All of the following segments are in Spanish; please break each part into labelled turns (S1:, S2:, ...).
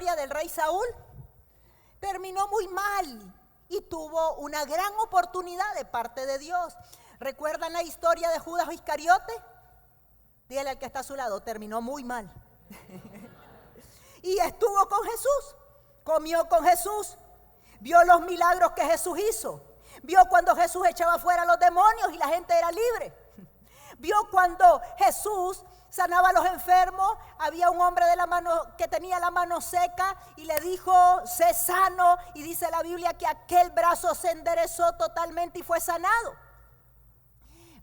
S1: historia del rey Saúl? Terminó muy mal y tuvo una gran oportunidad de parte de Dios. ¿Recuerdan la historia de Judas Iscariote? Dígale al que está a su lado, terminó muy mal. Y estuvo con Jesús, comió con Jesús, vio los milagros que Jesús hizo, vio cuando Jesús echaba fuera a los demonios y la gente era libre, vio cuando Jesús sanaba a los enfermos. Había un hombre que tenía la mano seca y le dijo, sé sano, y dice la Biblia que aquel brazo se enderezó totalmente y fue sanado.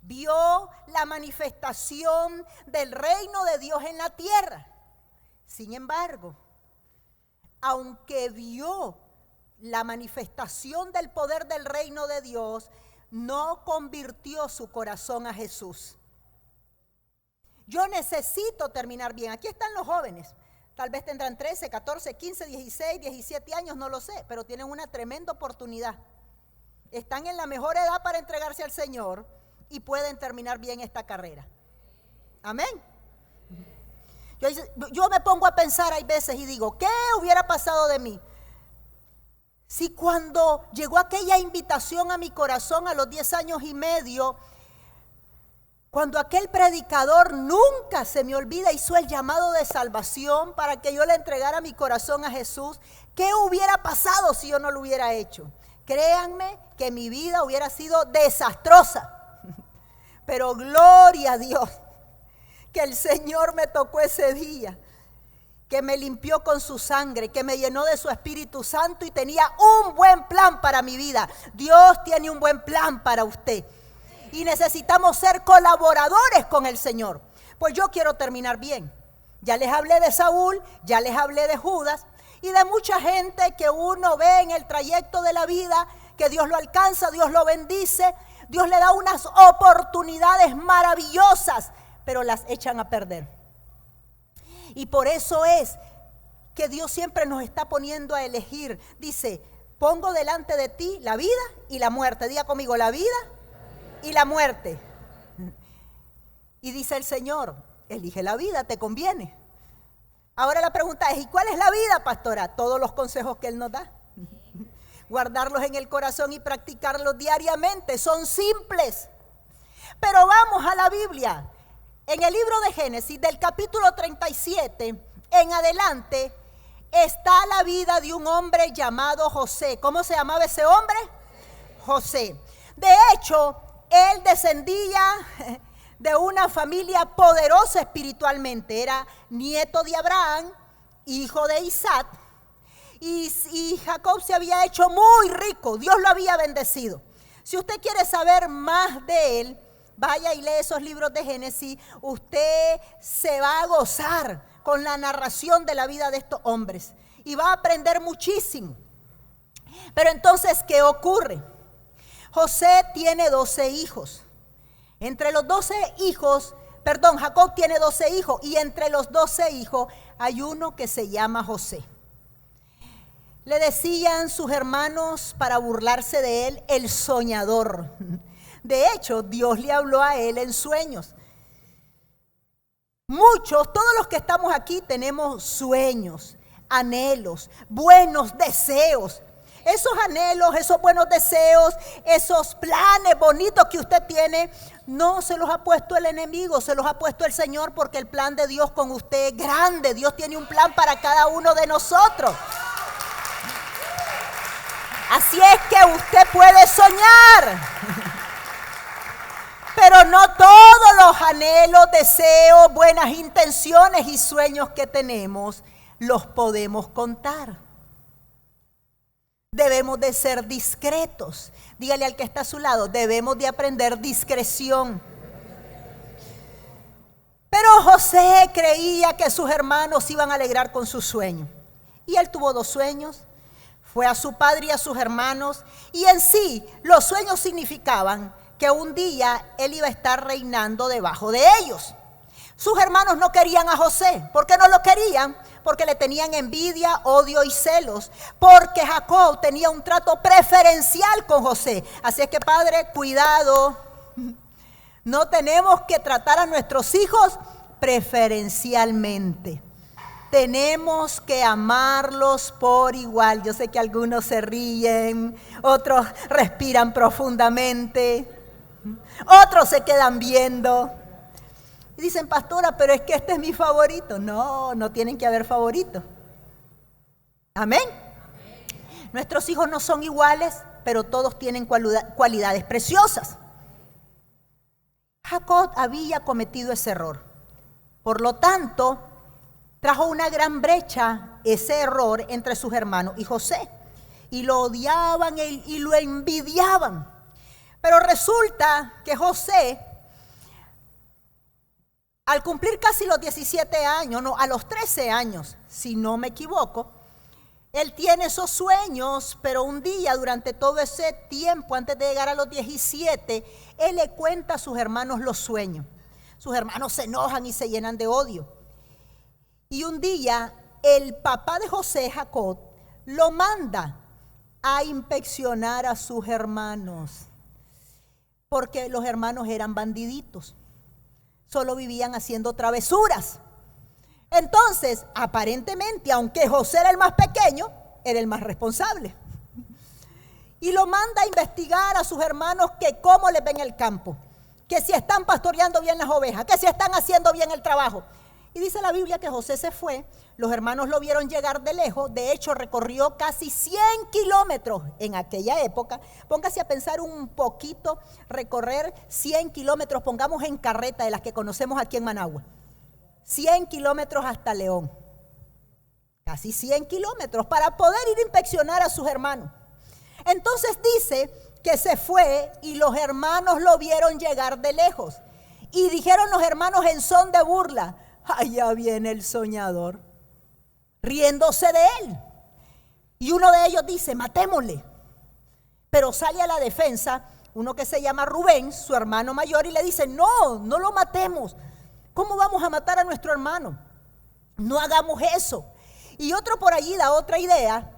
S1: Vio la manifestación del reino de Dios en la tierra. Sin embargo, aunque vio la manifestación del poder del reino de Dios, no convirtió su corazón a Jesús. Yo necesito terminar bien. Aquí están los jóvenes. Tal vez tendrán 13, 14, 15, 16, 17 años, no lo sé, pero tienen una tremenda oportunidad. Están en la mejor edad para entregarse al Señor y pueden terminar bien esta carrera. Amén. Yo me pongo a pensar, hay veces, y digo, ¿qué hubiera pasado de mí si cuando llegó aquella invitación a mi corazón a los 10 años y medio, cuando aquel predicador, nunca se me olvida, hizo el llamado de salvación para que yo le entregara mi corazón a Jesús? ¿Qué hubiera pasado si yo no lo hubiera hecho? Créanme que mi vida hubiera sido desastrosa, pero gloria a Dios que el Señor me tocó ese día, que me limpió con su sangre, que me llenó de su Espíritu Santo y tenía un buen plan para mi vida. Dios tiene un buen plan para usted y necesitamos ser colaboradores con el Señor. Pues yo quiero terminar bien. Ya les hablé de Saúl, ya les hablé de Judas y de mucha gente que uno ve en el trayecto de la vida, que Dios lo alcanza, Dios lo bendice, Dios le da unas oportunidades maravillosas, pero las echan a perder. Y por eso es que Dios siempre nos está poniendo a elegir. Dice, pongo delante de ti la vida y la muerte. Diga conmigo, la vida y la muerte. Y dice el Señor, elige la vida, te conviene. Ahora la pregunta es, ¿y cuál es la vida, pastora? Todos los consejos que Él nos da. Guardarlos en el corazón y practicarlos diariamente. Son simples. Pero vamos a la Biblia. En el libro de Génesis, del capítulo 37 en adelante, está la vida de un hombre llamado José. ¿Cómo se llamaba ese hombre? José. De hecho, él descendía de una familia poderosa espiritualmente. Era nieto de Abraham, hijo de Isaac. Y Jacob se había hecho muy rico. Dios lo había bendecido. Si usted quiere saber más de él, vaya y lee esos libros de Génesis. Usted se va a gozar con la narración de la vida de estos hombres y va a aprender muchísimo. Pero entonces, ¿qué ocurre? José tiene 12 hijos. Entre los 12 hijos, Jacob tiene 12 hijos y entre los 12 hijos hay uno que se llama José. Le decían sus hermanos, para burlarse de él, el soñador. De hecho, Dios le habló a él en sueños. Muchos, todos los que estamos aquí tenemos sueños, anhelos, buenos deseos. Esos anhelos, esos buenos deseos, esos planes bonitos que usted tiene, no se los ha puesto el enemigo, se los ha puesto el Señor, porque el plan de Dios con usted es grande. Dios tiene un plan para cada uno de nosotros. Así es que usted puede soñar. Pero no todos los anhelos, deseos, buenas intenciones y sueños que tenemos los podemos contar. Debemos de ser discretos. Dígale al que está a su lado, debemos de aprender discreción. Pero José creía que sus hermanos se iban a alegrar con su sueño. Y él tuvo 2 sueños. Fue a su padre y a sus hermanos. Y en sí, los sueños significaban que un día él iba a estar reinando debajo de ellos. Sus hermanos no querían a José. ¿Por qué no lo querían? Porque le tenían envidia, odio y celos. Porque Jacob tenía un trato preferencial con José. Así es que, padre, cuidado. No tenemos que tratar a nuestros hijos preferencialmente. Tenemos que amarlos por igual. Yo sé que algunos se ríen, otros respiran profundamente, otros se quedan viendo. Y dicen, pastora, pero es que este es mi favorito. No, no tienen que haber favoritos. Amén. Nuestros hijos no son iguales, pero todos tienen cualidades preciosas. Jacob había cometido ese error. Por lo tanto, trajo una gran brecha ese error entre sus hermanos y José. Y lo odiaban y lo envidiaban. Pero resulta que José, al cumplir casi los 17 años, no, a los 13 años, si no me equivoco, él tiene esos sueños, pero un día durante todo ese tiempo, antes de llegar a los 17, él le cuenta a sus hermanos los sueños. Sus hermanos se enojan y se llenan de odio. Y un día el papá de José, Jacob, lo manda a inspeccionar a sus hermanos, porque los hermanos eran bandiditos, solo vivían haciendo travesuras. Entonces, aparentemente, aunque José era el más pequeño, era el más responsable. Y lo manda a investigar a sus hermanos que cómo les ven el campo, que si están pastoreando bien las ovejas, que si están haciendo bien el trabajo. Y dice la Biblia que José se fue, los hermanos lo vieron llegar de lejos, de hecho recorrió casi 100 kilómetros en aquella época. Póngase a pensar un poquito, recorrer 100 kilómetros, pongamos en carreta de las que conocemos aquí en Managua. 100 kilómetros hasta León, casi 100 kilómetros para poder ir a inspeccionar a sus hermanos. Entonces dice que se fue y los hermanos lo vieron llegar de lejos. Y dijeron los hermanos en son de burla, allá viene el soñador, riéndose de él. Y uno de ellos dice, matémosle. Pero sale a la defensa uno que se llama Rubén, su hermano mayor, y le dice, no, no lo matemos. ¿Cómo vamos a matar a nuestro hermano? No hagamos eso. Y otro por allí da otra idea,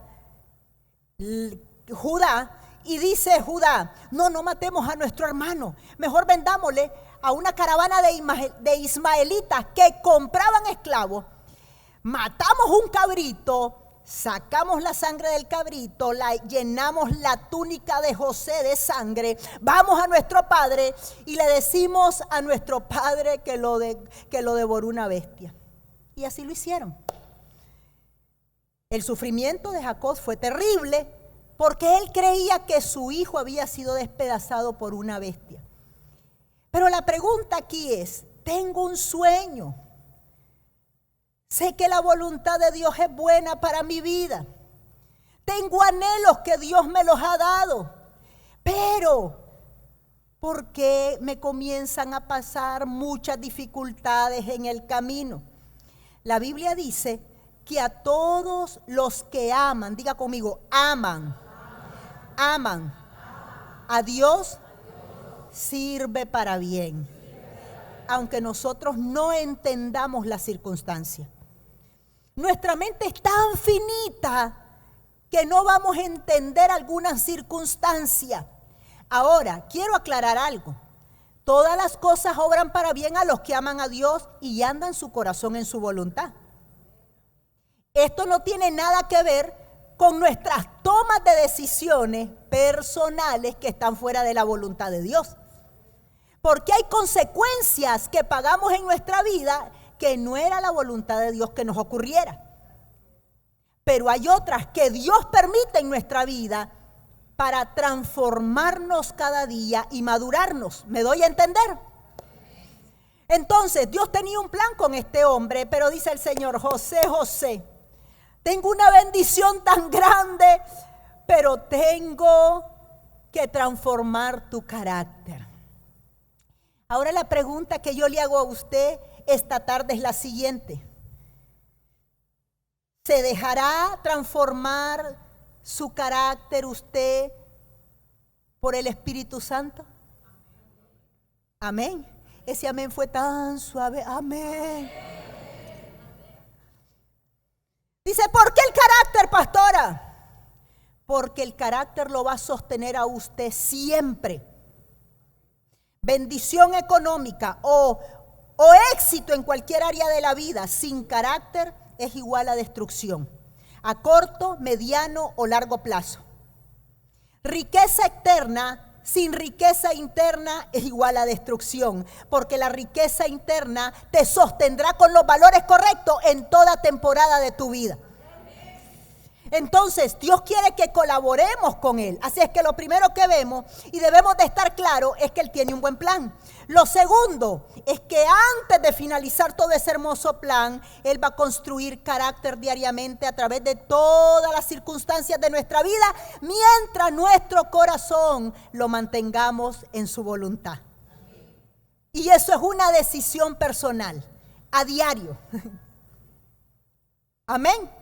S1: Judá, y dice Judá, no matemos a nuestro hermano, mejor vendámosle a una caravana de ismaelitas que compraban esclavos, matamos un cabrito, sacamos la sangre del cabrito, llenamos la túnica de José de sangre, vamos a nuestro padre y le decimos a nuestro padre que lo devoró una bestia. Y así lo hicieron. El sufrimiento de Jacob fue terrible porque él creía que su hijo había sido despedazado por una bestia. Pero la pregunta aquí es, tengo un sueño. Sé que la voluntad de Dios es buena para mi vida. Tengo anhelos que Dios me los ha dado. Pero, ¿por qué me comienzan a pasar muchas dificultades en el camino? La Biblia dice que a todos los que aman, diga conmigo, aman a Dios, sirve para bien. Aunque nosotros no entendamos la circunstancia. Nuestra mente es tan finita que no vamos a entender alguna circunstancia. Ahora, quiero aclarar algo. Todas las cosas obran para bien a los que aman a Dios y andan su corazón en su voluntad. Esto no tiene nada que ver con nuestras tomas de decisiones personales que están fuera de la voluntad de Dios. Porque hay consecuencias que pagamos en nuestra vida que no era la voluntad de Dios que nos ocurriera. Pero hay otras que Dios permite en nuestra vida para transformarnos cada día y madurarnos. ¿Me doy a entender? Entonces, Dios tenía un plan con este hombre, pero dice el Señor, José, tengo una bendición tan grande, pero tengo que transformar tu carácter. Ahora la pregunta que yo le hago a usted esta tarde es la siguiente. ¿Se dejará transformar su carácter usted por el Espíritu Santo? Amén. Ese amén fue tan suave. Amén. Dice, ¿por qué el carácter, pastora? Porque el carácter lo va a sostener a usted siempre. Bendición económica o éxito en cualquier área de la vida sin carácter es igual a destrucción, a corto, mediano o largo plazo. Riqueza externa sin riqueza interna es igual a destrucción, porque la riqueza interna te sostendrá con los valores correctos en toda temporada de tu vida. Entonces, Dios quiere que colaboremos con Él. Así es que lo primero que vemos, y debemos de estar claros, es que Él tiene un buen plan. Lo segundo es que antes de finalizar todo ese hermoso plan, Él va a construir carácter diariamente a través de todas las circunstancias de nuestra vida, mientras nuestro corazón lo mantengamos en su voluntad. Y eso es una decisión personal, a diario. Amén.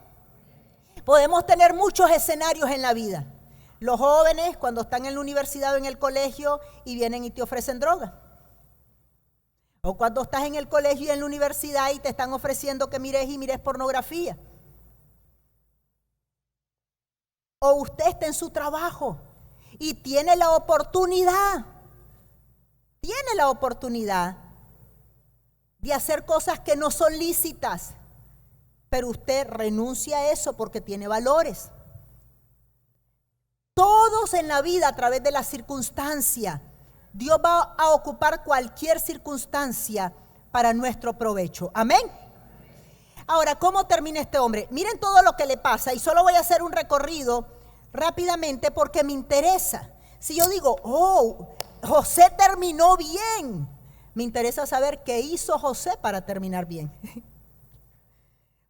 S1: Podemos tener muchos escenarios en la vida. Los jóvenes cuando están en la universidad o en el colegio y vienen y te ofrecen droga. O cuando estás en el colegio y en la universidad y te están ofreciendo que mires y mires pornografía. O usted está en su trabajo y tiene la oportunidad de hacer cosas que no son lícitas. Pero usted renuncia a eso porque tiene valores. Todos en la vida a través de la circunstancia, Dios va a ocupar cualquier circunstancia para nuestro provecho. Amén. Ahora, ¿cómo termina este hombre? Miren todo lo que le pasa y solo voy a hacer un recorrido rápidamente porque me interesa. Si yo digo, oh, José terminó bien, me interesa saber qué hizo José para terminar bien.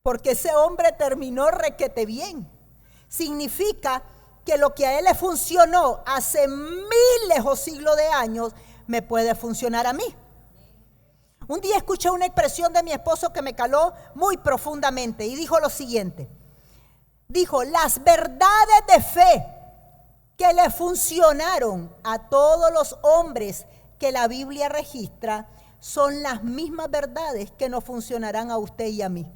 S1: Porque ese hombre terminó requete bien. Significa que lo que a él le funcionó hace miles o siglos de años, me puede funcionar a mí. Un día escuché una expresión de mi esposo que me caló muy profundamente y dijo lo siguiente. Dijo, las verdades de fe que le funcionaron a todos los hombres que la Biblia registra son las mismas verdades que nos funcionarán a usted y a mí.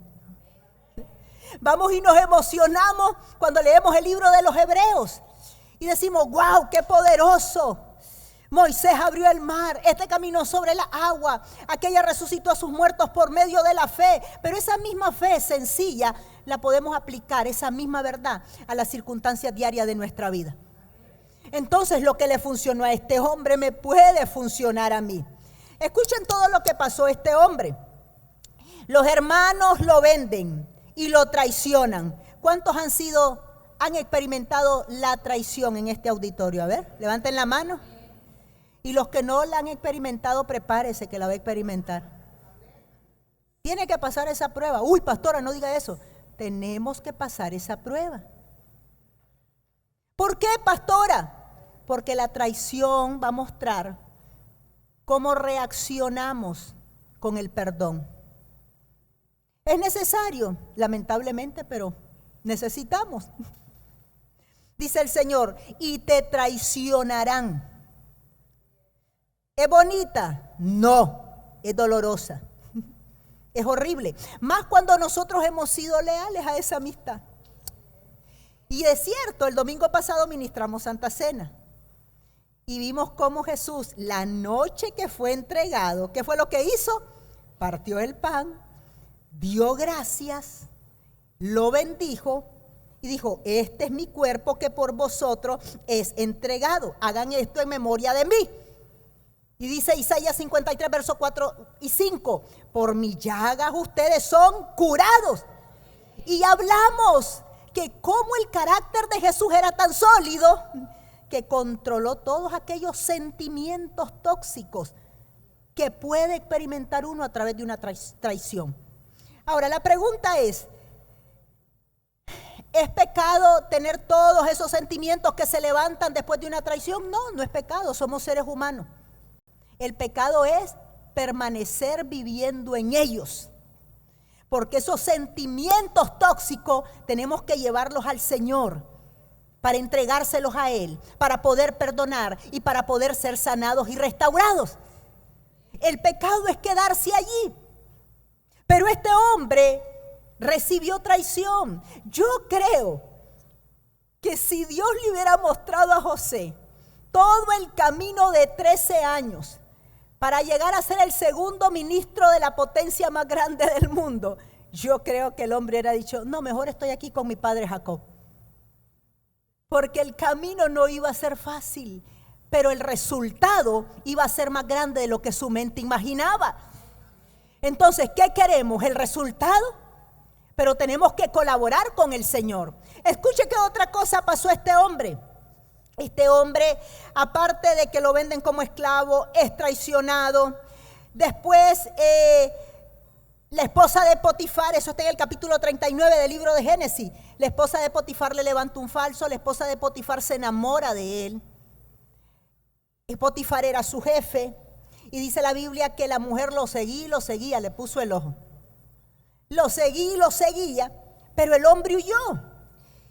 S1: Vamos y nos emocionamos cuando leemos el libro de los Hebreos y decimos, wow, qué poderoso. Moisés abrió el mar, este caminó sobre la agua, aquella resucitó a sus muertos por medio de la fe. Pero esa misma fe sencilla la podemos aplicar, esa misma verdad, a las circunstancias diarias de nuestra vida. Entonces lo que le funcionó a este hombre me puede funcionar a mí. Escuchen todo lo que pasó a este hombre. Los hermanos lo venden y lo traicionan. ¿Cuántos han experimentado la traición en este auditorio? A ver, levanten la mano. Y los que no la han experimentado, prepárese que la va a experimentar. Tiene que pasar esa prueba. Uy, pastora, no diga eso. Tenemos que pasar esa prueba. ¿Por qué, pastora? Porque la traición va a mostrar cómo reaccionamos con el perdón. Es necesario, lamentablemente, pero necesitamos. Dice el Señor, y te traicionarán. ¿Es bonita? No, es dolorosa. Es horrible. Más cuando nosotros hemos sido leales a esa amistad. Y es cierto, el domingo pasado ministramos Santa Cena. Y vimos cómo Jesús, la noche que fue entregado, ¿qué fue lo que hizo? Partió el pan, dio gracias, lo bendijo y dijo, este es mi cuerpo que por vosotros es entregado. Hagan esto en memoria de mí. Y dice Isaías 53, versos 4 y 5, por mis llagas ustedes son curados. Y hablamos que como el carácter de Jesús era tan sólido que controló todos aquellos sentimientos tóxicos que puede experimentar uno a través de una traición. Ahora la pregunta ¿es pecado tener todos esos sentimientos que se levantan después de una traición? No, no es pecado, somos seres humanos. El pecado es permanecer viviendo en ellos. Porque esos sentimientos tóxicos tenemos que llevarlos al Señor para entregárselos a Él, para poder perdonar y para poder ser sanados y restaurados. El pecado es quedarse allí. Pero este hombre recibió traición. Yo creo que si Dios le hubiera mostrado a José todo el camino de 13 años para llegar a ser el segundo ministro de la potencia más grande del mundo, yo creo que el hombre hubiera dicho, no, mejor estoy aquí con mi padre Jacob. Porque el camino no iba a ser fácil, pero el resultado iba a ser más grande de lo que su mente imaginaba. Entonces, ¿qué queremos? ¿El resultado? Pero tenemos que colaborar con el Señor. Escuche que otra cosa pasó a este hombre. Este hombre, aparte de que lo venden como esclavo, es traicionado. Después, la esposa de Potifar, eso está en el capítulo 39 del libro de Génesis. La esposa de Potifar le levanta un falso, la esposa de Potifar se enamora de él. Y Potifar era su jefe. Y dice la Biblia que la mujer lo seguía, le puso el ojo. Lo seguía, pero el hombre huyó.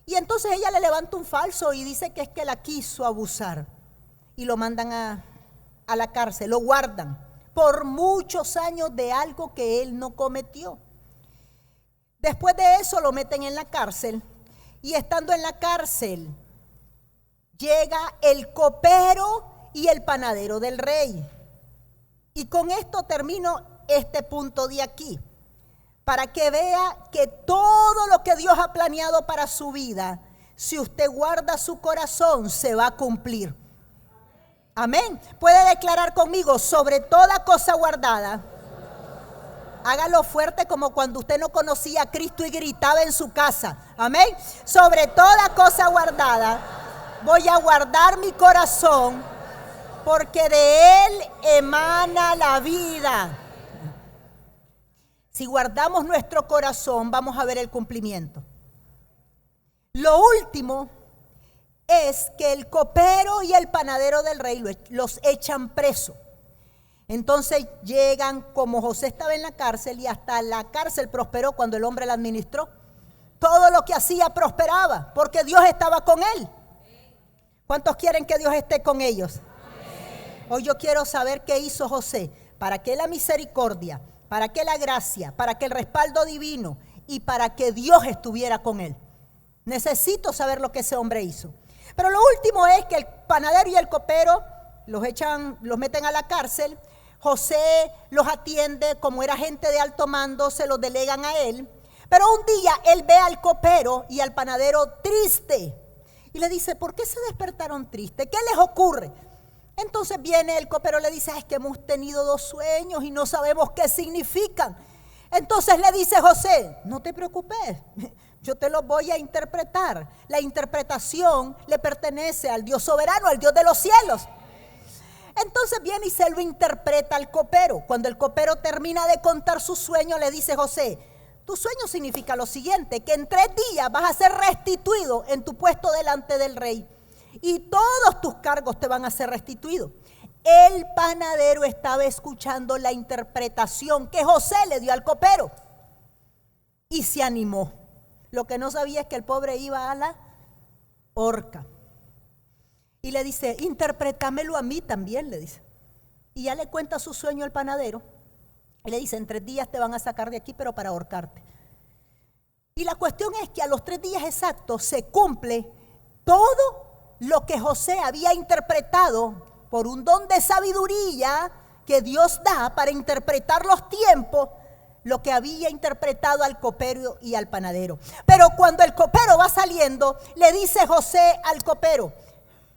S1: Y entonces ella le levanta un falso y dice que es que la quiso abusar. Y lo mandan a la cárcel, lo guardan por muchos años de algo que él no cometió. Después de eso lo meten en la cárcel. Y estando en la cárcel, llega el copero y el panadero del rey. Y con esto termino este punto de aquí, para que vea que todo lo que Dios ha planeado para su vida, si usted guarda su corazón, se va a cumplir. Amén. Puede declarar conmigo, sobre toda cosa guardada. Hágalo fuerte como cuando usted no conocía a Cristo y gritaba en su casa. Amén. Sobre toda cosa guardada, voy a guardar mi corazón, porque de él emana la vida. Si guardamos nuestro corazón, vamos a ver el cumplimiento. Lo último es que el copero y el panadero del rey los echan preso. Entonces llegan, como José estaba en la cárcel, y hasta la cárcel prosperó cuando el hombre la administró. Todo lo que hacía prosperaba, porque Dios estaba con él. ¿Cuántos quieren que Dios esté con ellos? Hoy yo quiero saber qué hizo José, para que la misericordia, para que la gracia, para que el respaldo divino y para que Dios estuviera con él. Necesito saber lo que ese hombre hizo. Pero lo último es que el panadero y el copero los meten a la cárcel. José los atiende, como era gente de alto mando, se los delegan a él. Pero un día él ve al copero y al panadero triste y le dice, ¿por qué se despertaron tristes? ¿Qué les ocurre? Entonces viene el copero, le dice, es que hemos tenido 2 sueños y no sabemos qué significan. Entonces le dice José, no te preocupes, yo te lo voy a interpretar. La interpretación le pertenece al Dios soberano, al Dios de los cielos. Entonces viene y se lo interpreta al copero. Cuando el copero termina de contar su sueño, le dice José, tu sueño significa lo siguiente, que en 3 días vas a ser restituido en tu puesto delante del rey. Y todos tus cargos te van a ser restituidos. El panadero estaba escuchando la interpretación que José le dio al copero y se animó. Lo que no sabía es que el pobre iba a la horca. Y le dice, interprétamelo a mí también, le dice. Y ya le cuenta su sueño al panadero. Y le dice, en 3 días te van a sacar de aquí, pero para ahorcarte. Y la cuestión es que a los 3 días exactos se cumple todo lo que José había interpretado por un don de sabiduría que Dios da para interpretar los tiempos, lo que había interpretado al copero y al panadero. Pero cuando el copero va saliendo, le dice José al copero,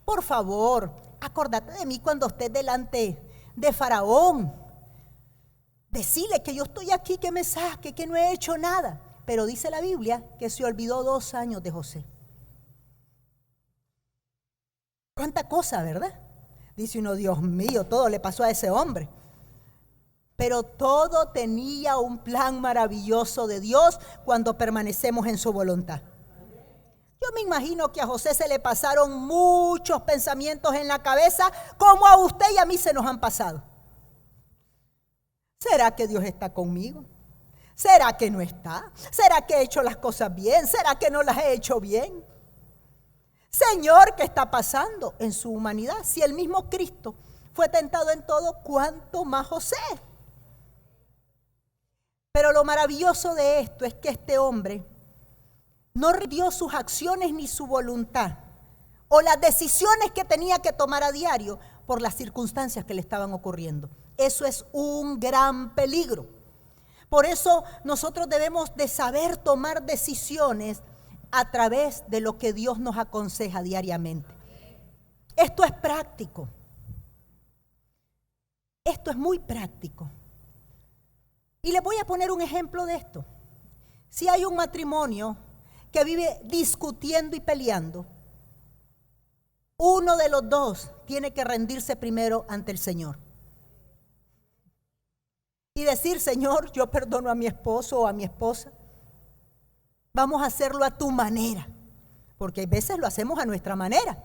S1: por favor, acordate de mí cuando estés delante de Faraón. Decile que yo estoy aquí, que me saque, que no he hecho nada. Pero dice la Biblia que se olvidó 2 años de José. Cuánta cosa, ¿verdad? Dice uno, Dios mío, todo le pasó a ese hombre. Pero todo tenía un plan maravilloso de Dios cuando permanecemos en su voluntad. Yo me imagino que a José se le pasaron muchos pensamientos en la cabeza, como a usted y a mí se nos han pasado. ¿Será que Dios está conmigo? ¿Será que no está? ¿Será que he hecho las cosas bien? ¿Será que no las he hecho bien? Señor, ¿qué está pasando en su humanidad? Si el mismo Cristo fue tentado en todo, ¿cuánto más José? Pero lo maravilloso de esto es que este hombre no rindió sus acciones ni su voluntad o las decisiones que tenía que tomar a diario por las circunstancias que le estaban ocurriendo. Eso es un gran peligro. Por eso nosotros debemos de saber tomar decisiones a través de lo que Dios nos aconseja diariamente. Esto es práctico. Esto es muy práctico. Y les voy a poner un ejemplo de esto. Si hay un matrimonio que vive discutiendo y peleando, uno de los dos tiene que rendirse primero ante el Señor. Y decir: Señor, yo perdono a mi esposo o a mi esposa. Vamos a hacerlo a tu manera. Porque hay veces lo hacemos a nuestra manera.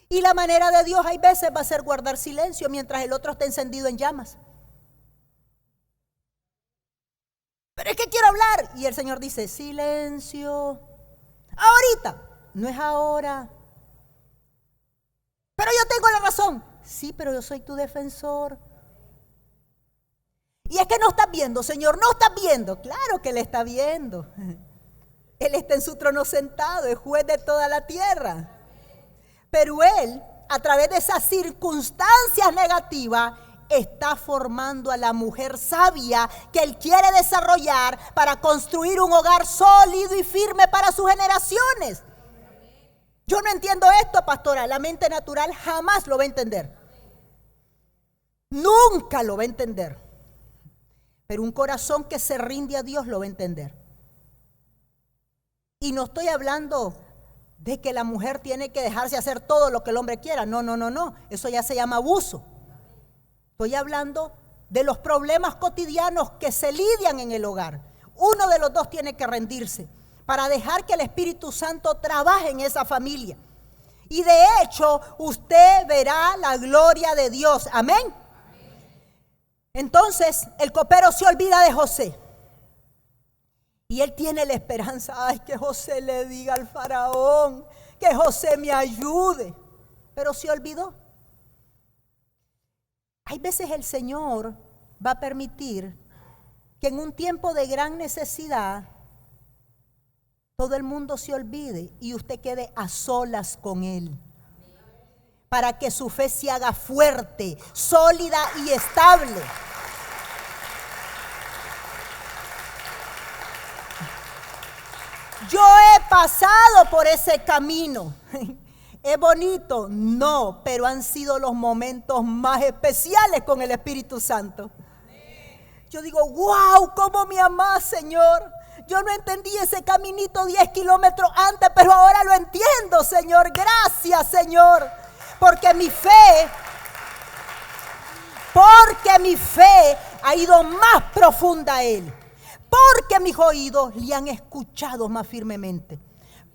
S1: Y la manera de Dios hay veces va a ser guardar silencio mientras el otro está encendido en llamas. Pero es que quiero hablar. Y el Señor dice: silencio. Ahorita. No es ahora. Pero yo tengo la razón. Sí, pero yo soy tu defensor. Y es que no estás viendo, Señor, no estás viendo. Claro que Él está viendo. Él está en su trono sentado, es juez de toda la tierra. Pero Él, a través de esas circunstancias negativas, está formando a la mujer sabia que Él quiere desarrollar para construir un hogar sólido y firme para sus generaciones. Yo no entiendo esto, pastora. La mente natural jamás lo va a entender. Nunca lo va a entender. Pero un corazón que se rinde a Dios lo va a entender. Y no estoy hablando de que la mujer tiene que dejarse hacer todo lo que el hombre quiera. No. Eso ya se llama abuso. Estoy hablando de los problemas cotidianos que se lidian en el hogar. Uno de los dos tiene que rendirse para dejar que el Espíritu Santo trabaje en esa familia. Y de hecho, usted verá la gloria de Dios. Amén. Entonces, el copero se olvida de José. Y él tiene la esperanza: ay, que José le diga al faraón, que José me ayude. Pero se olvidó. Hay veces el Señor va a permitir que en un tiempo de gran necesidad todo el mundo se olvide y usted quede a solas con Él, para que su fe se haga fuerte, sólida y estable. Yo he pasado por ese camino. ¿Es bonito? No, pero han sido los momentos más especiales con el Espíritu Santo. Yo digo: wow, cómo me amás, Señor. Yo no entendí ese caminito 10 kilómetros antes, pero ahora lo entiendo, Señor. Gracias, Señor. Porque mi fe ha ido más profunda a Él. Porque mis oídos le han escuchado más firmemente.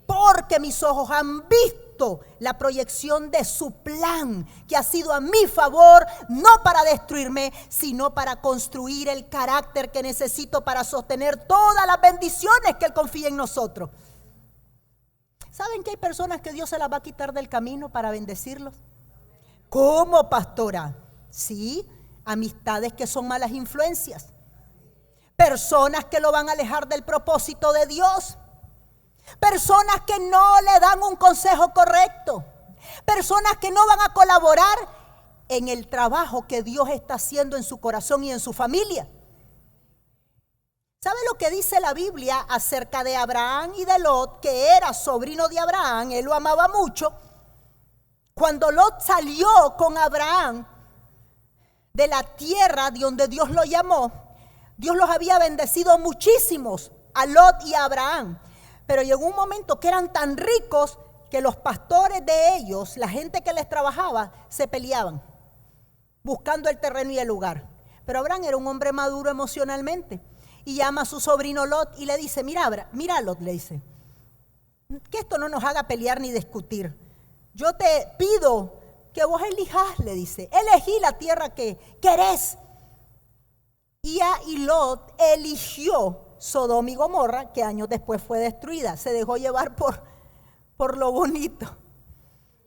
S1: Porque mis ojos han visto la proyección de su plan, que ha sido a mi favor, no para destruirme, sino para construir el carácter que necesito para sostener todas las bendiciones que Él confía en nosotros. ¿Saben que hay personas que Dios se las va a quitar del camino para bendecirlos? ¿Cómo, pastora? Sí, amistades que son malas influencias. Personas que lo van a alejar del propósito de Dios. Personas que no le dan un consejo correcto. Personas que no van a colaborar en el trabajo que Dios está haciendo en su corazón y en su familia. ¿Sabe lo que dice la Biblia acerca de Abraham y de Lot, que era sobrino de Abraham? Él lo amaba mucho. Cuando Lot salió con Abraham de la tierra de donde Dios lo llamó, Dios los había bendecido muchísimos a Lot y a Abraham. Pero llegó un momento que eran tan ricos que los pastores de ellos, la gente que les trabajaba, se peleaban buscando el terreno y el lugar. Pero Abraham era un hombre maduro emocionalmente y llama a su sobrino Lot y le dice: mira Lot, le dice, que esto no nos haga pelear ni discutir. Yo te pido que vos elijas, le dice, elegí la tierra que querés. Y Lot eligió Sodoma y Gomorra, que años después fue destruida. Se dejó llevar por lo bonito.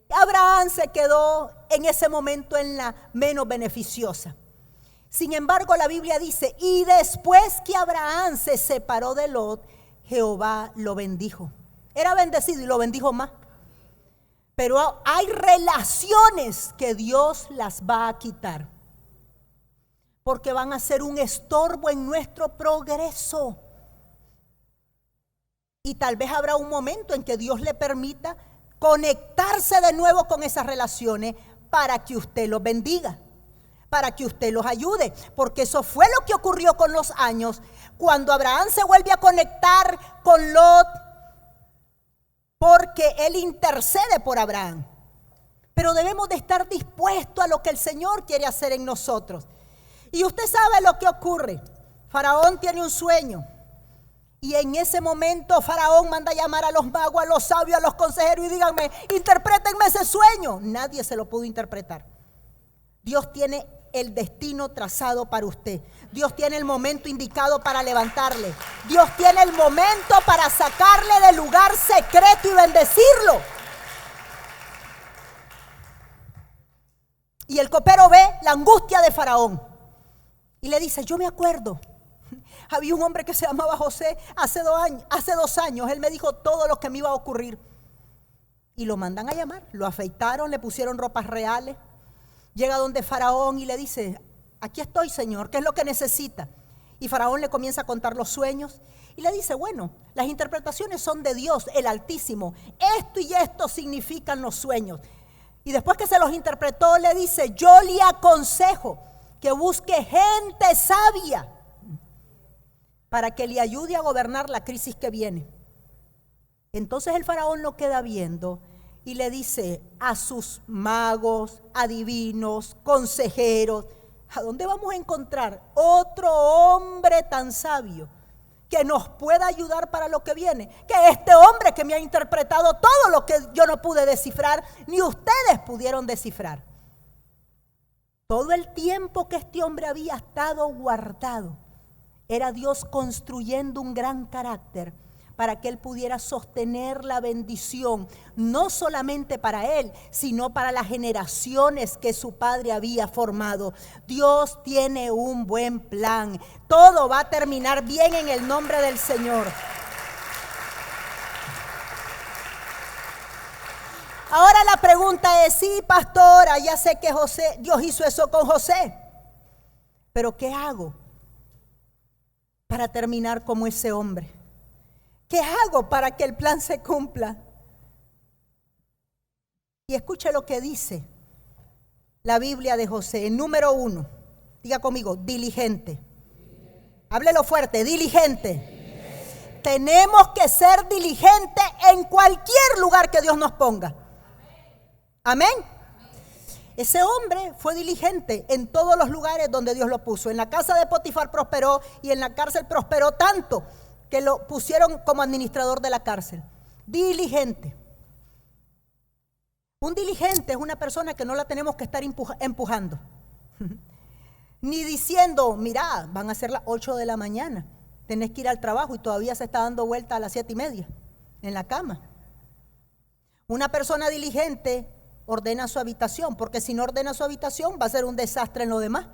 S1: Abraham se quedó en ese momento en la menos beneficiosa. Sin embargo, la Biblia dice: y después que Abraham se separó de Lot, Jehová lo bendijo. Era bendecido y lo bendijo más. Pero hay relaciones que Dios las va a quitar porque van a ser un estorbo en nuestro progreso. Y tal vez habrá un momento en que Dios le permita conectarse de nuevo con esas relaciones para que usted los bendiga, para que usted los ayude, porque eso fue lo que ocurrió con los años, cuando Abraham se vuelve a conectar con Lot, porque él intercede por Abraham. Pero debemos de estar dispuestos a lo que el Señor quiere hacer en nosotros. Y usted sabe lo que ocurre. Faraón tiene un sueño. Y en ese momento Faraón manda a llamar a los magos, a los sabios, a los consejeros y díganme, interprétenme ese sueño. Nadie se lo pudo interpretar. Dios tiene el destino trazado para usted. Dios tiene el momento indicado para levantarle. Dios tiene el momento para sacarle del lugar secreto y bendecirlo. Y el copero ve la angustia de Faraón y le dice, yo me acuerdo, había un hombre que se llamaba José hace 2 años, él me dijo todo lo que me iba a ocurrir. Y lo mandan a llamar, lo afeitaron, le pusieron ropas reales. Llega donde Faraón y le dice, aquí estoy, Señor, ¿qué es lo que necesita? Y Faraón le comienza a contar los sueños y le dice, bueno, las interpretaciones son de Dios, el Altísimo. Esto y esto significan los sueños. Y después que se los interpretó, le dice, yo le aconsejo que busque gente sabia para que le ayude a gobernar la crisis que viene. Entonces el faraón lo queda viendo y le dice a sus magos, adivinos, consejeros, ¿a dónde vamos a encontrar otro hombre tan sabio que nos pueda ayudar para lo que viene? Que este hombre que me ha interpretado todo lo que yo no pude descifrar, ni ustedes pudieron descifrar. Todo el tiempo que este hombre había estado guardado, era Dios construyendo un gran carácter para que él pudiera sostener la bendición, no solamente para él, sino para las generaciones que su padre había formado. Dios tiene un buen plan. Todo va a terminar bien en el nombre del Señor. Ahora la pregunta es, sí, pastora, ya sé que Dios hizo eso con José, pero ¿qué hago para terminar como ese hombre? ¿Qué hago para que el plan se cumpla? Y escuche lo que dice la Biblia de José. En número 1, diga conmigo, diligente. Háblelo fuerte, diligente. Tenemos que ser diligentes en cualquier lugar que Dios nos ponga. Amén. Ese hombre fue diligente en todos los lugares donde Dios lo puso. En la casa de Potifar prosperó y en la cárcel prosperó tanto que lo pusieron como administrador de la cárcel. Diligente. Un diligente es una persona que no la tenemos que estar empujando. Ni diciendo, mira, van a ser las 8 de la mañana, tenés que ir al trabajo y todavía se está dando vuelta a las 7:30 en la cama. Una persona diligente ordena su habitación, porque si no ordena su habitación va a ser un desastre en lo demás.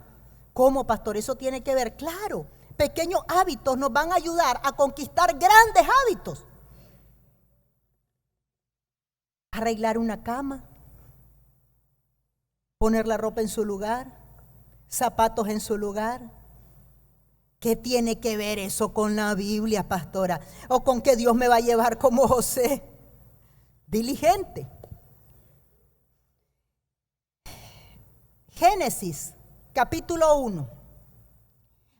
S1: ¿Cómo, pastor? Eso tiene que ver, claro. Pequeños hábitos nos van a ayudar a conquistar grandes hábitos. Arreglar una cama, poner la ropa en su lugar, zapatos en su lugar. ¿Qué tiene que ver eso con la Biblia, pastora? ¿O con que Dios me va a llevar como José? Diligente. Génesis, capítulo 1,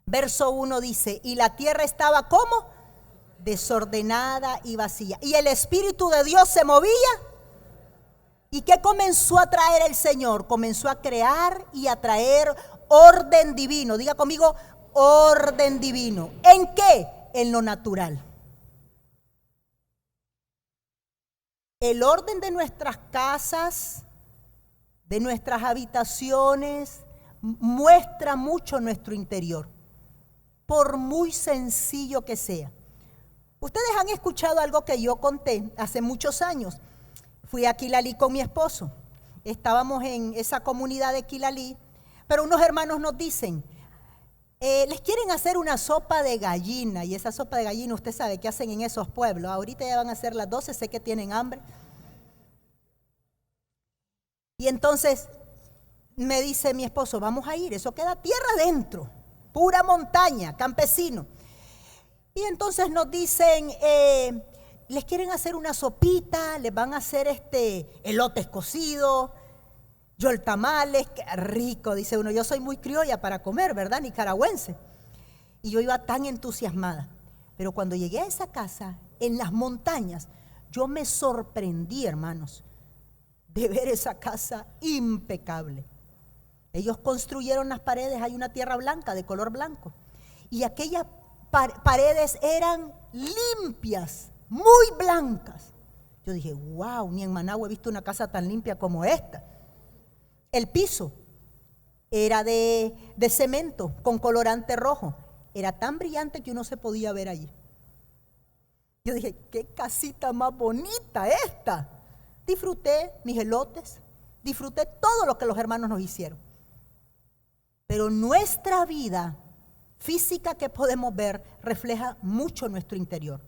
S1: verso 1 dice, y la tierra estaba ¿cómo? Desordenada y vacía. Y el Espíritu de Dios se movía. ¿Y qué comenzó a traer el Señor? Comenzó a crear y a traer orden divino. Diga conmigo, orden divino. ¿En qué? En lo natural. El orden de nuestras casas, de nuestras habitaciones, muestra mucho nuestro interior, por muy sencillo que sea. Ustedes han escuchado algo que yo conté hace muchos años. Fui a Quilalí con mi esposo. Estábamos en esa comunidad de Quilalí, pero unos hermanos nos dicen, les quieren hacer una sopa de gallina, y esa sopa de gallina usted sabe qué hacen en esos pueblos. Ahorita ya van a ser las 12, sé que tienen hambre. Y entonces me dice mi esposo, vamos a ir, eso queda tierra adentro, pura montaña, campesino. Y entonces nos dicen, les quieren hacer una sopita, les van a hacer elotes cocidos, yoltamales, qué rico, dice uno. Yo soy muy criolla para comer, ¿verdad? Nicaragüense. Y yo iba tan entusiasmada. Pero cuando llegué a esa casa, en las montañas, yo me sorprendí, hermanos, de ver esa casa impecable. Ellos construyeron las paredes, hay una tierra blanca, de color blanco. Y aquellas paredes eran limpias, muy blancas. Yo dije, wow, ni en Managua he visto una casa tan limpia como esta. El piso era de cemento con colorante rojo. Era tan brillante que uno se podía ver allí. Yo dije, qué casita más bonita esta. Disfruté mis elotes, disfruté todo lo que los hermanos nos hicieron. Pero nuestra vida física que podemos ver refleja mucho nuestro interior.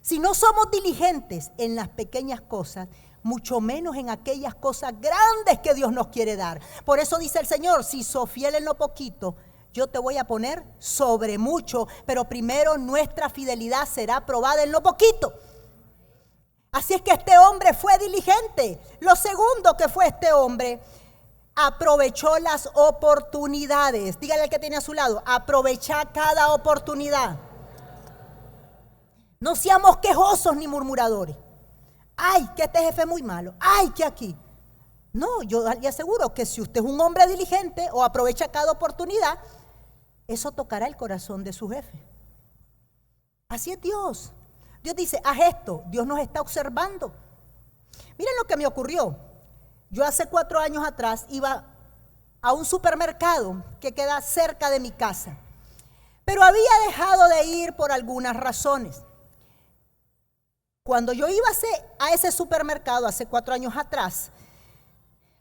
S1: Si no somos diligentes en las pequeñas cosas, mucho menos en aquellas cosas grandes que Dios nos quiere dar. Por eso dice el Señor, si sos fiel en lo poquito, yo te voy a poner sobre mucho, pero primero nuestra fidelidad será probada en lo poquito. Así es que este hombre fue diligente. Lo segundo que fue este hombre, aprovechó las oportunidades. Dígale al que tiene a su lado, aprovecha cada oportunidad. No seamos quejosos ni murmuradores. Ay, que este jefe es muy malo. Ay, que aquí. No, yo le aseguro que si usted es un hombre diligente o aprovecha cada oportunidad, eso tocará el corazón de su jefe. Así es Dios. Dios dice, haz esto. Dios nos está observando. Miren lo que me ocurrió. Yo hace 4 años atrás iba a un supermercado que queda cerca de mi casa, pero había dejado de ir por algunas razones. Cuando yo iba a ese supermercado hace 4 años atrás,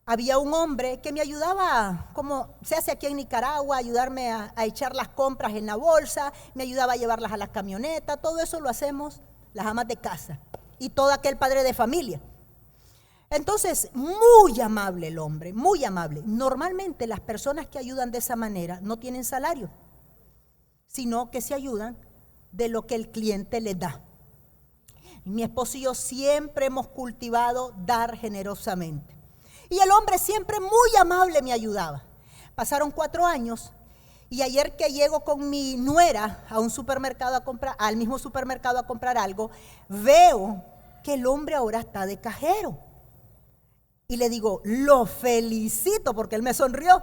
S1: había un hombre que me ayudaba, como se hace aquí en Nicaragua, ayudarme a echar las compras en la bolsa, me ayudaba a llevarlas a la camioneta. Todo eso lo hacemos las amas de casa y todo aquel padre de familia. Entonces, muy amable el hombre, muy amable. Normalmente las personas que ayudan de esa manera no tienen salario, sino que se ayudan de lo que el cliente les da. Mi esposo y yo siempre hemos cultivado dar generosamente. Y el hombre siempre muy amable me ayudaba. Pasaron 4 años y ayer que llego con mi nuera a un supermercado a comprar, al mismo supermercado a comprar algo, veo que el hombre ahora está de cajero. Y le digo, lo felicito porque él me sonrió.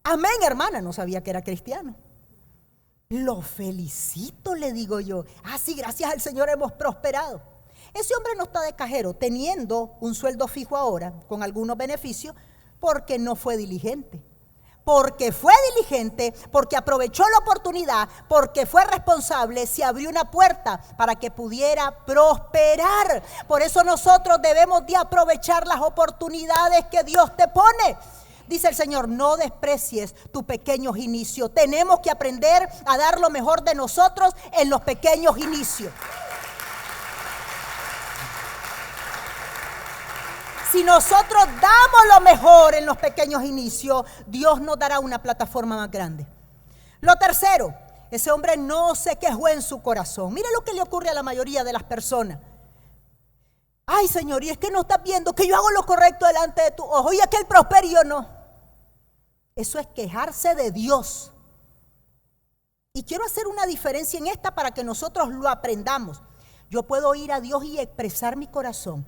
S1: Amén, hermana, no sabía que era cristiano. Lo felicito, le digo yo. Sí, gracias al Señor hemos prosperado. Ese hombre no está de cajero, teniendo un sueldo fijo ahora, con algunos beneficios, porque no fue diligente. Porque fue diligente, porque aprovechó la oportunidad, porque fue responsable, se abrió una puerta para que pudiera prosperar. Por eso nosotros debemos de aprovechar las oportunidades que Dios te pone. Dice el Señor, no desprecies tus pequeños inicios. Tenemos que aprender a dar lo mejor de nosotros en los pequeños inicios. Si nosotros damos lo mejor en los pequeños inicios, Dios nos dará una plataforma más grande. Lo tercero, ese hombre no se quejó en su corazón. Mire lo que le ocurre a la mayoría de las personas. Ay, Señor, y es que no estás viendo que yo hago lo correcto delante de tu ojo y aquel prospera y yo no. Eso es quejarse de Dios. Y quiero hacer una diferencia en esta para que nosotros lo aprendamos. Yo puedo ir a Dios y expresar mi corazón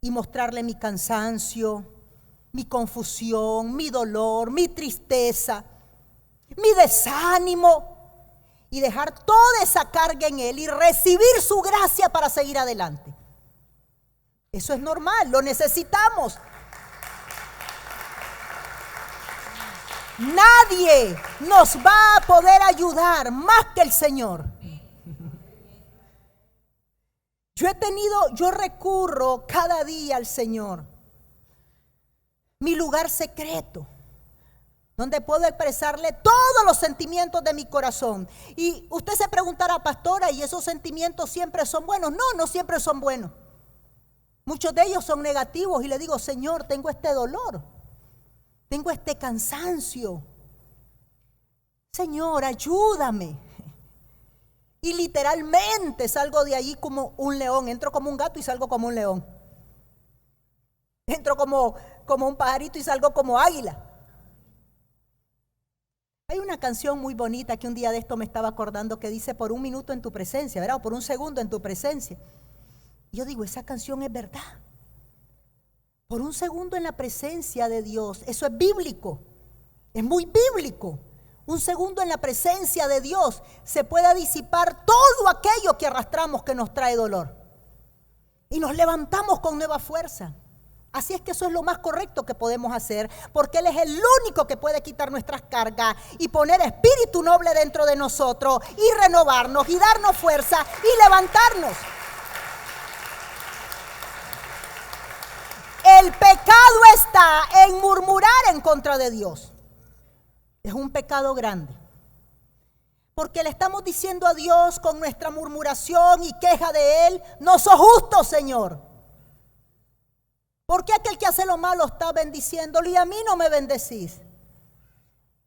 S1: y mostrarle mi cansancio, mi confusión, mi dolor, mi tristeza, mi desánimo y dejar toda esa carga en Él y recibir su gracia para seguir adelante. Eso es normal, lo necesitamos. Nadie nos va a poder ayudar más que el Señor. Yo recurro cada día al Señor, mi lugar secreto, donde puedo expresarle todos los sentimientos de mi corazón. Y usted se preguntará, pastora, ¿y esos sentimientos siempre son buenos? No, no siempre son buenos. Muchos de ellos son negativos y le digo, Señor, tengo este dolor. Tengo este cansancio. Señor, ayúdame. Y literalmente salgo de allí como un león. Entro como un gato y salgo como un león. Entro como un pajarito y salgo como águila. Hay una canción muy bonita que un día de esto me estaba acordando que dice: por un minuto en tu presencia, ¿verdad? O por un segundo en tu presencia. Y yo digo, esa canción es verdad. Por un segundo en la presencia de Dios. Eso es bíblico. Es muy bíblico. Un segundo en la presencia de Dios se puede disipar todo aquello que arrastramos que nos trae dolor. Y nos levantamos con nueva fuerza. Así es que eso es lo más correcto que podemos hacer, porque Él es el único que puede quitar nuestras cargas y poner espíritu noble dentro de nosotros y renovarnos y darnos fuerza y levantarnos. El pecado está en murmurar en contra de Dios. Es un pecado grande. Porque le estamos diciendo a Dios con nuestra murmuración y queja de Él: no sos justo, Señor. ¿Por qué aquel que hace lo malo está bendiciéndolo y a mí no me bendecís?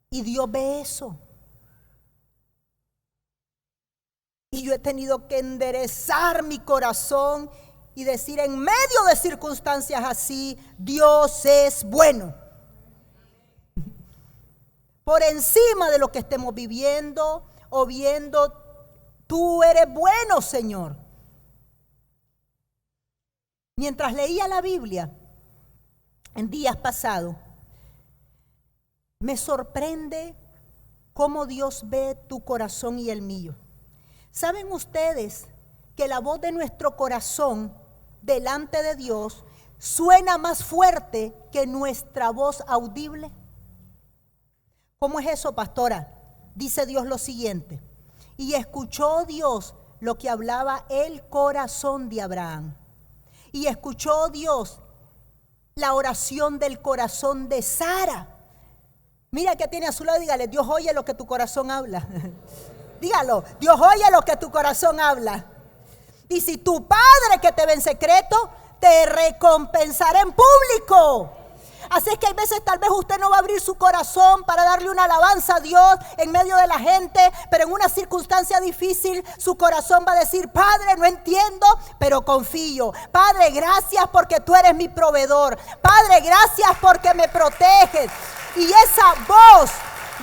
S1: Y Dios ve eso. Y yo he tenido que enderezar mi corazón y decir, en medio de circunstancias así, Dios es bueno. Por encima de lo que estemos viviendo o viendo, tú eres bueno, Señor. Mientras leía la Biblia en días pasados, me sorprende cómo Dios ve tu corazón y el mío. ¿Saben ustedes que la voz de nuestro corazón delante de Dios suena más fuerte que nuestra voz audible? ¿Cómo es eso, pastora? Dice Dios lo siguiente: y escuchó Dios lo que hablaba el corazón de Abraham. Y escuchó Dios la oración del corazón de Sara. Mira que tiene a su lado, dígale: Dios oye lo que tu corazón habla. Dígalo: Dios oye lo que tu corazón habla. Y si tu Padre que te ve en secreto, te recompensará en público. Así es que hay veces tal vez usted no va a abrir su corazón para darle una alabanza a Dios en medio de la gente, pero en una circunstancia difícil su corazón va a decir: Padre, no entiendo, pero confío. Padre, gracias porque tú eres mi proveedor. Padre, gracias porque me proteges. Y esa voz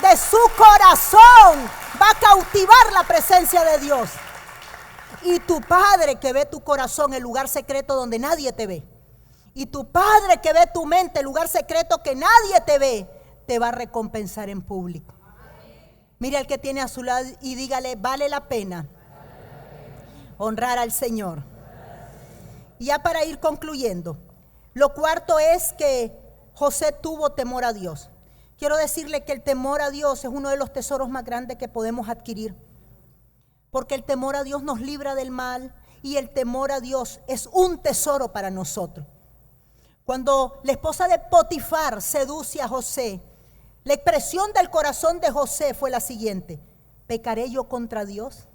S1: de su corazón va a cautivar la presencia de Dios. Y tu Padre que ve tu corazón, el lugar secreto donde nadie te ve, y tu Padre que ve tu mente, el lugar secreto que nadie te ve, te va a recompensar en público. Mire al que tiene a su lado y dígale: vale la pena honrar al Señor. Y ya para ir concluyendo, lo cuarto es que José tuvo temor a Dios. Quiero decirle que el temor a Dios es uno de los tesoros más grandes que podemos adquirir, porque el temor a Dios nos libra del mal y el temor a Dios es un tesoro para nosotros. Cuando la esposa de Potifar seduce a José, la expresión del corazón de José fue la siguiente: ¿pecaré yo contra Dios?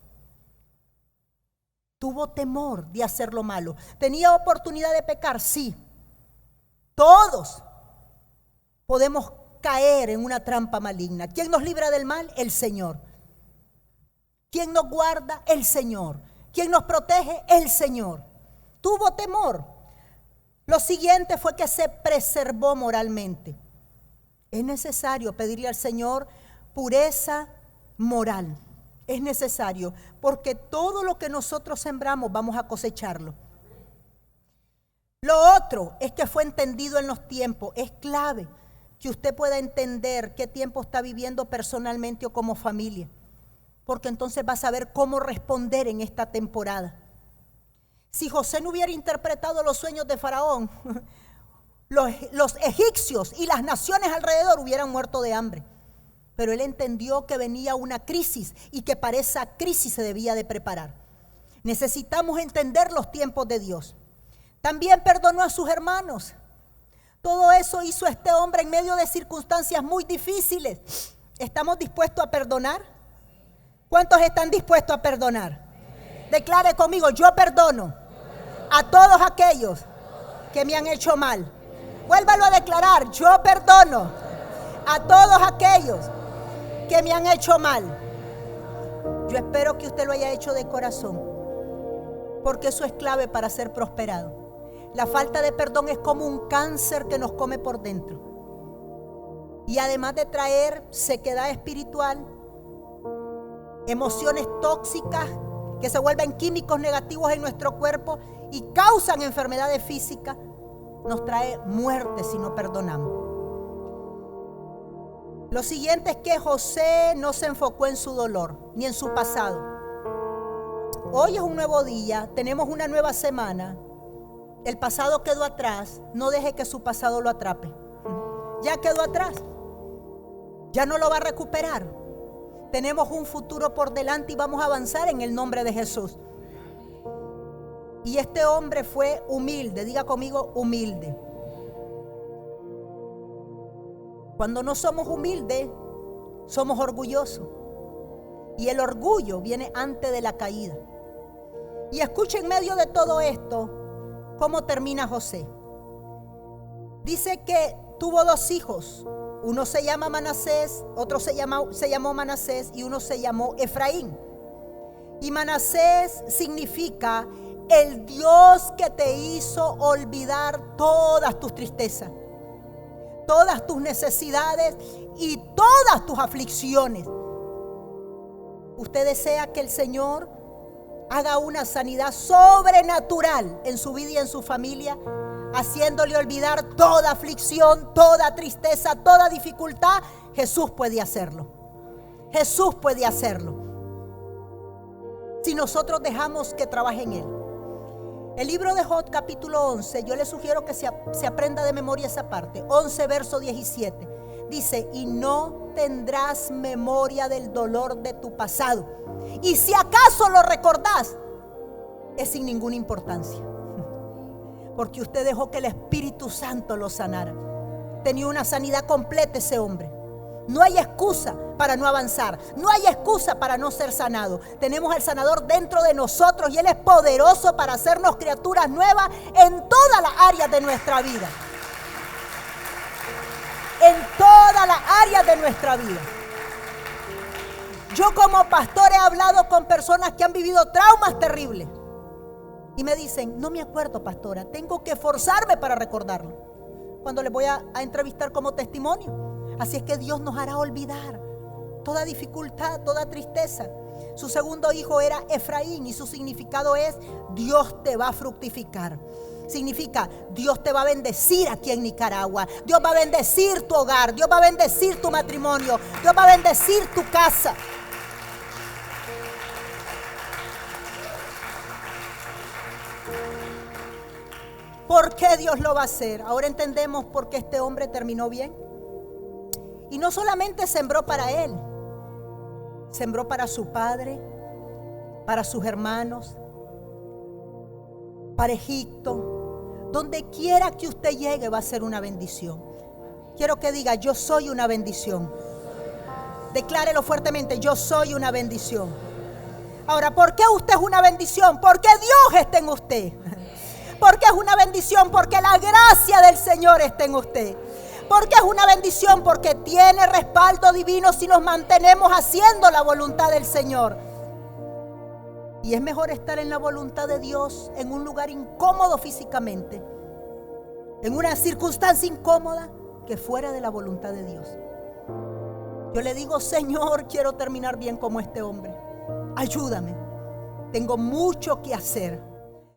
S1: Tuvo temor de hacer lo malo. ¿Tenía oportunidad de pecar? Sí. Todos podemos caer en una trampa maligna. ¿Quién nos libra del mal? El Señor. ¿Quién nos guarda? El Señor. ¿Quién nos protege? El Señor. Tuvo temor. Lo siguiente fue que se preservó moralmente. Es necesario pedirle al Señor pureza moral. Es necesario, porque todo lo que nosotros sembramos vamos a cosecharlo. Lo otro es que fue entendido en los tiempos. Es clave que usted pueda entender qué tiempo está viviendo personalmente o como familia, porque entonces va a saber cómo responder en esta temporada. Si José no hubiera interpretado los sueños de Faraón, los egipcios y las naciones alrededor hubieran muerto de hambre. Pero él entendió que venía una crisis y que para esa crisis se debía de preparar. Necesitamos entender los tiempos de Dios. También perdonó a sus hermanos. Todo eso hizo este hombre en medio de circunstancias muy difíciles. ¿Estamos dispuestos a perdonar? ¿Cuántos están dispuestos a perdonar? Declare conmigo: yo perdono a todos aquellos que me han hecho mal. Vuélvalo a declarar: yo perdono a todos aquellos que me han hecho mal. Yo espero que usted lo haya hecho de corazón, porque eso es clave para ser prosperado. La falta de perdón es como un cáncer que nos come por dentro. Y además de traer sequedad espiritual, emociones tóxicas que se vuelven químicos negativos en nuestro cuerpo y causan enfermedades físicas, nos trae muerte si no perdonamos. Lo siguiente es que José no se enfocó en su dolor ni en su pasado. Hoy es un nuevo día, tenemos una nueva semana. El pasado quedó atrás, no deje que su pasado lo atrape. Ya quedó atrás, ya no lo va a recuperar. Tenemos un futuro por delante y vamos a avanzar en el nombre de Jesús. Y este hombre fue humilde, diga conmigo, humilde. Cuando no somos humildes, somos orgullosos. Y el orgullo viene antes de la caída. Y escucha en medio de todo esto cómo termina José. Dice que tuvo 2 hijos. Uno se llama Manasés, otro se llamó Manasés y uno se llamó Efraín. Y Manasés significa el Dios que te hizo olvidar todas tus tristezas, todas tus necesidades y todas tus aflicciones. Usted desea que el Señor haga una sanidad sobrenatural en su vida y en su familia, haciéndole olvidar toda aflicción, toda tristeza, toda dificultad. Jesús puede hacerlo. Jesús puede hacerlo, si nosotros dejamos que trabaje en Él. El libro de Job capítulo 11, yo le sugiero que se aprenda de memoria esa parte. 11 verso 17. Dice, y no tendrás memoria del dolor de tu pasado. Y si acaso lo recordás, es sin ninguna importancia. Porque usted dejó que el Espíritu Santo lo sanara. Tenía una sanidad completa ese hombre. No hay excusa para no avanzar. No hay excusa para no ser sanado. Tenemos al sanador dentro de nosotros y Él es poderoso para hacernos criaturas nuevas en todas las áreas de nuestra vida. En todas las áreas de nuestra vida. Yo como pastor he hablado con personas que han vivido traumas terribles. Y me dicen, no me acuerdo, pastora, tengo que esforzarme para recordarlo. Cuando les voy a entrevistar como testimonio. Así es que Dios nos hará olvidar toda dificultad, toda tristeza. Su segundo hijo era Efraín y su significado es Dios te va a fructificar. Significa Dios te va a bendecir aquí en Nicaragua. Dios va a bendecir tu hogar, Dios va a bendecir tu matrimonio, Dios va a bendecir tu casa. ¿Por qué Dios lo va a hacer? Ahora entendemos por qué este hombre terminó bien. Y no solamente sembró para él, sembró para su padre, para sus hermanos, para Egipto. Donde quiera que usted llegue va a ser una bendición. Quiero que diga, yo soy una bendición. Declárelo fuertemente, yo soy una bendición. Ahora, ¿por qué usted es una bendición? Porque Dios está en usted. ¿Por qué es una bendición? Porque la gracia del Señor está en usted. Porque es una bendición, porque tiene respaldo divino si nos mantenemos haciendo la voluntad del Señor. Y es mejor estar en la voluntad de Dios en un lugar incómodo físicamente, en una circunstancia incómoda, que fuera de la voluntad de Dios. Yo le digo, Señor, quiero terminar bien como este hombre. Ayúdame. Tengo mucho que hacer.